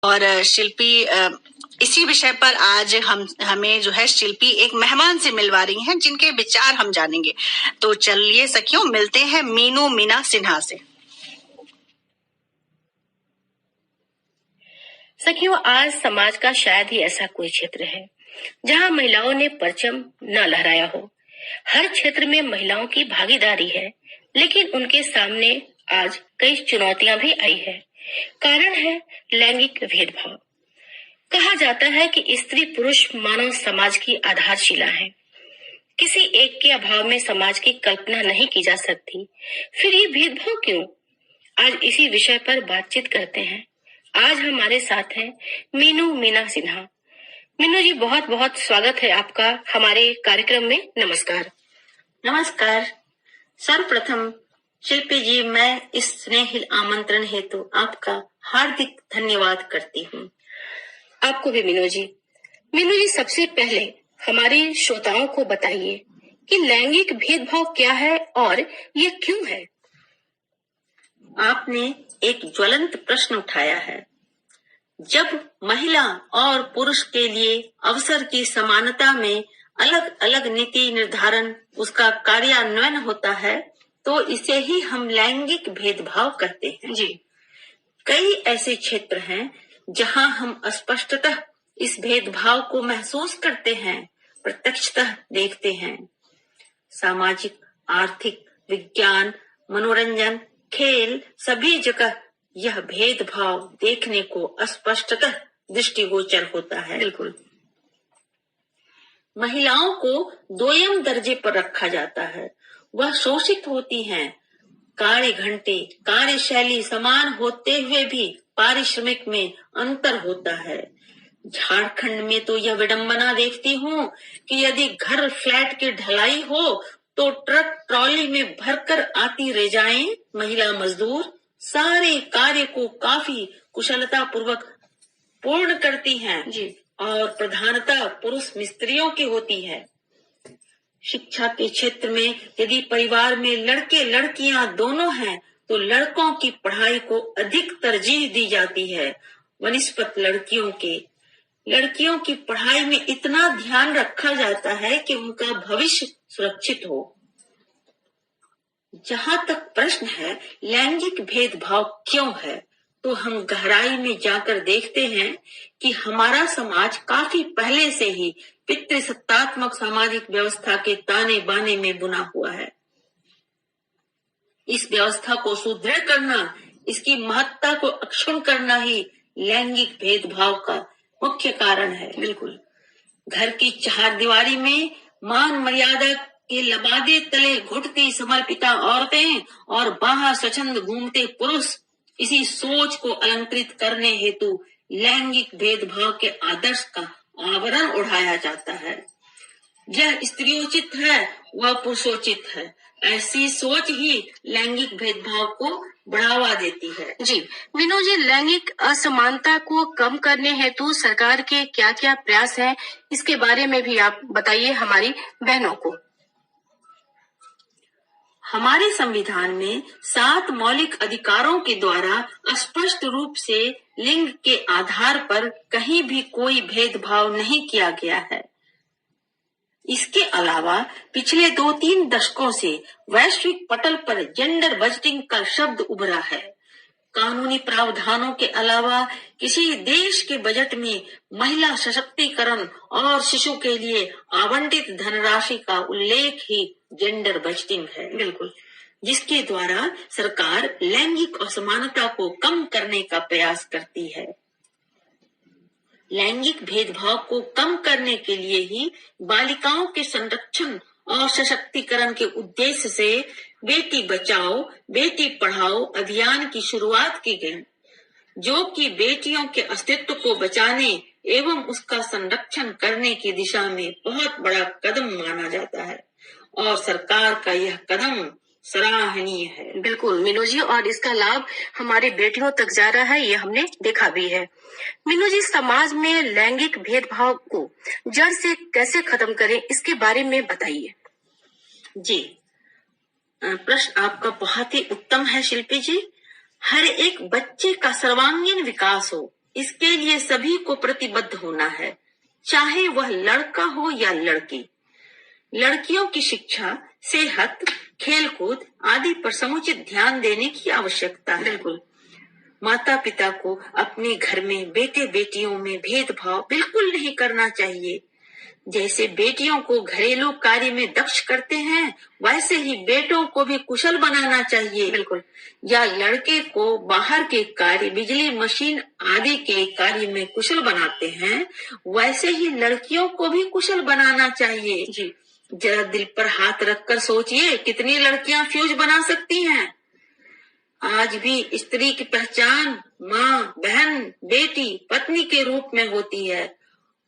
और शिल्पी इसी विषय पर आज हमें जो है शिल्पी एक मेहमान से मिलवा रही हैं जिनके विचार हम जानेंगे। तो चलिए सखियों, मिलते हैं मीनू मीना सिन्हा से। सखियों, आज समाज का शायद ही ऐसा कोई क्षेत्र है जहां महिलाओं ने परचम न लहराया हो। हर क्षेत्र में महिलाओं की भागीदारी है, लेकिन उनके सामने आज कई चुनौतियां भी आई है। कारण है लैंगिक भेदभाव। कहा जाता है कि स्त्री पुरुष मानव समाज की आधारशिला है। किसी एक के अभाव में समाज की कल्पना नहीं की जा सकती। फिर ये भेदभाव क्यों? आज इसी विषय पर बातचीत करते हैं। आज हमारे साथ हैं मीनू मीना सिन्हा। मीनू जी, बहुत बहुत स्वागत है आपका हमारे कार्यक्रम में। नमस्कार। नमस्कार। सर्वप्रथम शिल्पी जी, मैं इस स्नेहिल आमंत्रण हेतु आपका हार्दिक धन्यवाद करती हूँ। आपको भी मीनू जी। मीनू जी, सबसे पहले हमारे श्रोताओं को बताइए कि लैंगिक भेदभाव क्या है और ये क्यों है? आपने एक ज्वलंत प्रश्न उठाया है। जब महिला और पुरुष के लिए अवसर की समानता में अलग अलग नीति निर्धारण, उसका कार्यान्वयन होता है, तो इसे ही हम लैंगिक भेदभाव कहते हैं। जी। कई ऐसे क्षेत्र हैं जहां हम स्पष्टतः इस भेदभाव को महसूस करते हैं, प्रत्यक्षतः देखते हैं। सामाजिक, आर्थिक, विज्ञान, मनोरंजन, खेल, सभी जगह यह भेदभाव देखने को स्पष्टतः दृष्टिगोचर होता है। बिल्कुल। महिलाओं को दोयम दर्जे पर रखा जाता है। वह शोषित होती हैं। कार्य घंटे, कार्यशैली समान होते हुए भी पारिश्रमिक में अंतर होता है। झारखंड में तो यह विडंबना देखती हूँ कि यदि घर फ्लैट की ढलाई हो तो ट्रक ट्रॉली में भरकर आती रेजाएं महिला मजदूर सारे कार्य को काफी कुशलता पूर्वक पूर्ण करती हैं जी। और प्रधानता पुरुष मिस्त्रियों की होती है। शिक्षा के क्षेत्र में यदि परिवार में लड़के लड़कियां दोनों हैं तो लड़कों की पढ़ाई को अधिक तरजीह दी जाती है वनिस्पत लड़कियों की पढ़ाई में इतना ध्यान रखा जाता है कि उनका भविष्य सुरक्षित हो। जहां तक प्रश्न है लैंगिक भेदभाव क्यों है, तो हम गहराई में जाकर देखते हैं कि हमारा समाज काफी पहले से ही पितृसत्तात्मक सामाजिक व्यवस्था के ताने बाने में बुना हुआ है। इस व्यवस्था को सुदृढ़ करना, इसकी महत्ता को अक्षुण्ण करना ही लैंगिक भेदभाव का मुख्य कारण है। बिल्कुल। घर की चारदीवारी में मान मर्यादा के लबादे तले घुटती समर्पिता औरतें और बाहर स्वच्छंद घूमते पुरुष, इसी सोच को अलंकृत करने हेतु लैंगिक भेदभाव के आदर्श का आवरण उड़ाया जाता है। यह स्त्रियोचित है, वह पुरुषोचित है। ऐसी सोच ही लैंगिक भेदभाव को बढ़ावा देती है। जी मीनू जी, लैंगिक असमानता को कम करने हेतु सरकार के क्या क्या प्रयास हैं, इसके बारे में भी आप बताइए हमारी बहनों को। हमारे संविधान में 7 मौलिक अधिकारों के द्वारा स्पष्ट रूप से लिंग के आधार पर कहीं भी कोई भेदभाव नहीं किया गया है। इसके अलावा पिछले 2-3 दशकों से वैश्विक पटल पर जेंडर बजटिंग का शब्द उभरा है। कानूनी प्रावधानों के अलावा किसी देश के बजट में महिला सशक्तिकरण और शिशु के लिए आवंटित धनराशि का उल्लेख ही जेंडर बजटिंग है। बिल्कुल। जिसके द्वारा सरकार लैंगिक असमानता को कम करने का प्रयास करती है। लैंगिक भेदभाव को कम करने के लिए ही बालिकाओं के संरक्षण और सशक्तिकरण के उद्देश्य से बेटी बचाओ बेटी पढ़ाओ अभियान की शुरुआत की गई, जो कि बेटियों के अस्तित्व को बचाने एवं उसका संरक्षण करने की दिशा में बहुत बड़ा कदम माना जाता है और सरकार का यह कदम सराहनीय है। बिल्कुल मीनू जी, और इसका लाभ हमारी बेटियों तक जा रहा है, ये हमने देखा भी है। मीनू जी, समाज में लैंगिक भेदभाव को जड़ से कैसे खत्म करें, इसके बारे में बताइए। जी, प्रश्न आपका बहुत ही उत्तम है शिल्पी जी। हर एक बच्चे का सर्वांगीण विकास हो, इसके लिए सभी को प्रतिबद्ध होना है, चाहे वह लड़का हो या लड़की। लड़कियों की शिक्षा, सेहत, खेलकूद आदि पर समुचित ध्यान देने की आवश्यकता है। बिल्कुल। माता पिता को अपने घर में बेटे बेटियों में भेदभाव बिल्कुल नहीं करना चाहिए। जैसे बेटियों को घरेलू कार्य में दक्ष करते हैं, वैसे ही बेटों को भी कुशल बनाना चाहिए। बिल्कुल। या लड़के को बाहर के कार्य, बिजली मशीन आदि के कार्य में कुशल बनाते हैं, वैसे ही लड़कियों को भी कुशल बनाना चाहिए। जी। जरा दिल पर हाथ रखकर सोचिए, कितनी लड़कियां फ्यूज बना सकती हैं। आज भी स्त्री की पहचान माँ, बहन, बेटी, पत्नी के रूप में होती है।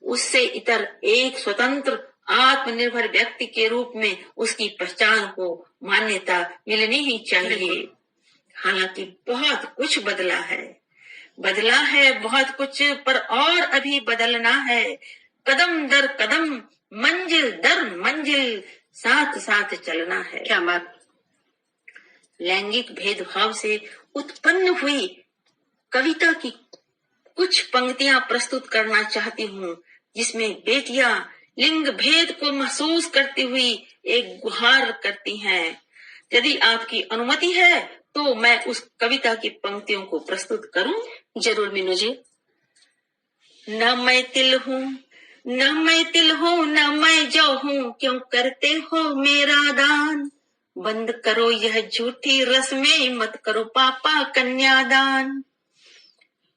उससे इतर एक स्वतंत्र आत्मनिर्भर व्यक्ति के रूप में उसकी पहचान को मान्यता मिलनी ही चाहिए। हालांकि बहुत कुछ बदला है बहुत कुछ, पर और अभी बदलना है। कदम दर कदम, मंजिल दर मंजिल, साथ साथ चलना है। क्या बात। लैंगिक भेदभाव से उत्पन्न हुई कविता की कुछ पंक्तियां प्रस्तुत करना चाहती हूँ, जिसमें बेटियां लिंग भेद को महसूस करती हुई एक गुहार करती हैं। यदि आपकी अनुमति है तो मैं उस कविता की पंक्तियों को प्रस्तुत करूं। जरूर मीनू जी। न मैं तिल हूँ, न मैं तिल हूँ, न मैं जौ हूँ, क्यों करते हो मेरा दान। बंद करो यह झूठी रस्में, मत करो पापा कन्यादान।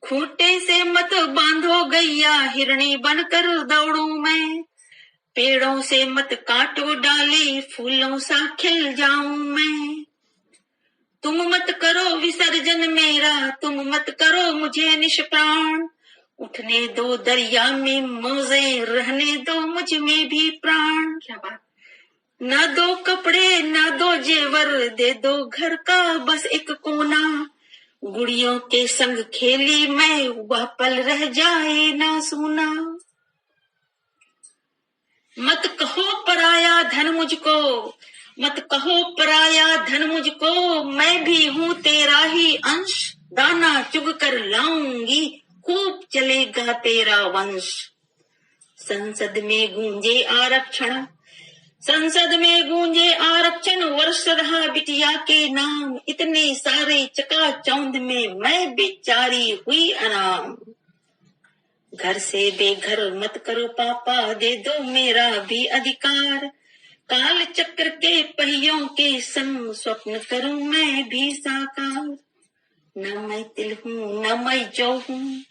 खूंटे से मत बांधो गैया, हिरणी बनकर दौड़ूं मैं। पेड़ों से मत काटो डाली, फूलों सा खिल जाऊं मैं। तुम मत करो विसर्जन मेरा, तुम मत करो मुझे निष्प्राण। उठने दो दरिया में मौजे, रहने दो मुझ में भी प्राण। क्या बात। न दो कपड़े न दो जेवर, दे दो घर का बस एक कोना। गुड़ियों के संग खेली मैं, वह पल रह जाए ना सूना। मत कहो पराया धन मुझको, मत कहो पराया धन मुझको, मैं भी हूँ तेरा ही अंश। दाना चुग कर लाऊंगी, खूब चलेगा तेरा वंश। संसद में गूंजे आरक्षण, संसद में गूंजे आरक्षण, वर्ष रहा बिटिया के नाम। इतने सारे चकाचौंध में मैं बेचारी हुई अनाम। घर से बेघर मत करो पापा, दे दो मेरा भी अधिकार। काल चक्र के पहियों के संग स्वप्न करूं मैं भी साकार। न मैं तिल हूँ न मैं जौ हूँ,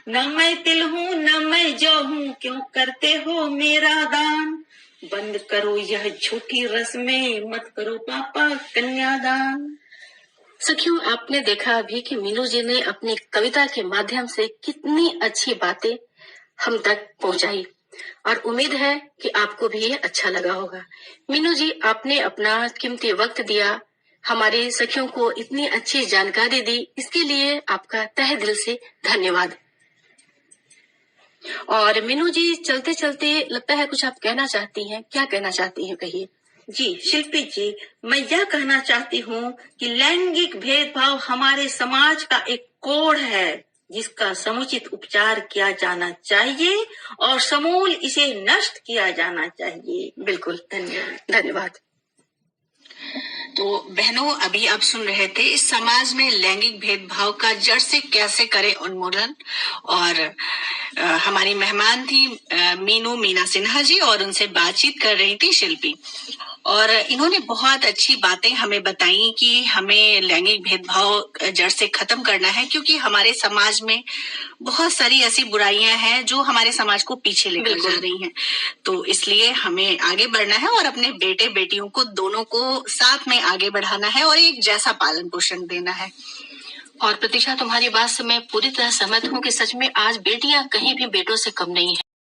न मैं तिल हूँ न मैं जौ हूँ, क्यों करते हो मेरा दान। बंद करो यह झूठी रस्में, मत करो पापा कन्यादान। सखियों, आपने देखा अभी कि मीनू जी ने अपनी कविता के माध्यम से कितनी अच्छी बातें हम तक पहुंचाई, और उम्मीद है कि आपको भी ये अच्छा लगा होगा। मीनू जी, आपने अपना कीमती वक्त दिया, हमारी सखियों को इतनी अच्छी जानकारी दी, इसके लिए आपका तहे दिल से धन्यवाद। और मीनू जी, चलते चलते लगता है कुछ आप कहना चाहती हैं, क्या कहना चाहती हैं, कहिए। जी शिल्पी जी, मैं यह कहना चाहती हूँ कि लैंगिक भेदभाव हमारे समाज का एक कोढ़ है, जिसका समुचित उपचार किया जाना चाहिए और समूल इसे नष्ट किया जाना चाहिए। बिल्कुल, धन्यवाद। तो बहनों, अभी आप सुन रहे थे इस समाज में लैंगिक भेदभाव का जड़ से कैसे करें उन्मूलन, और हमारी मेहमान थी मीना सिन्हा जी, और उनसे बातचीत कर रही थी शिल्पी। और इन्होंने बहुत अच्छी बातें हमें बताई कि हमें लैंगिक भेदभाव जड़ से खत्म करना है, क्योंकि हमारे समाज में बहुत सारी ऐसी बुराइयां हैं जो हमारे समाज को पीछे लेकर जा रही हैं। तो इसलिए हमें आगे बढ़ना है और अपने बेटे बेटियों को दोनों को साथ में आगे बढ़ाना है और एक जैसा पालन पोषण देना है। और प्रतीक्षा, तुम्हारी बात से मैं पूरी तरह सहमत हूँ कि सच में आज बेटियां कहीं भी बेटों से कम नहीं है।